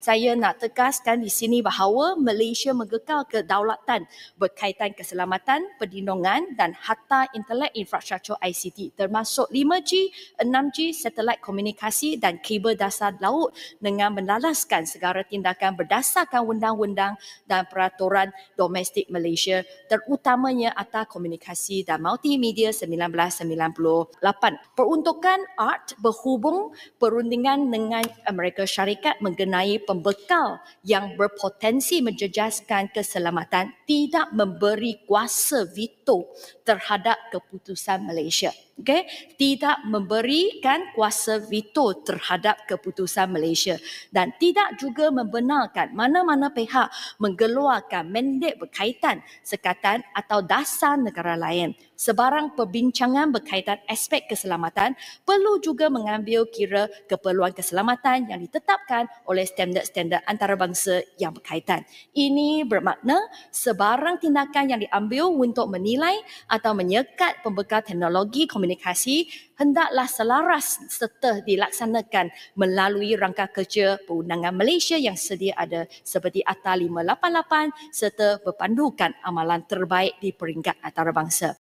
saya nak tegaskan di sini bahawa Malaysia mengekal kedaulatan berkaitan keselamatan, perlindungan dan harta intelek infrastruktur ICT termasuk 5G, 6G, satelit komunikasi dan kabel dasar laut dengan melalaskan segala tindakan berdasarkan undang-undang dan peraturan domestik Malaysia terutamanya Akta Komunikasi dan Multimedia 1998. Peruntukan ART berhubung perundingan dengan Amerika Syarikat mengenai pembekal yang berpotensi menjejaskan keselamatan tidak memberi kuasa veto terhadap keputusan Malaysia. Okay? Tidak memberikan kuasa veto terhadap keputusan Malaysia dan tidak juga membenarkan mana-mana pihak mengeluarkan mandat berkaitan sekatan atau dasar negara lain. Sebarang perbincangan berkaitan aspek keselamatan perlu juga mengambil kira keperluan keselamatan yang ditetapkan oleh standard-standard antarabangsa yang berkaitan. Ini bermakna sebarang tindakan yang diambil untuk menilai atau menyekat pembekal teknologi komunikasi hendaklah selaras serta dilaksanakan melalui rangka kerja perundangan Malaysia yang sedia ada seperti Akta 588 serta berpandukan amalan terbaik di peringkat antarabangsa.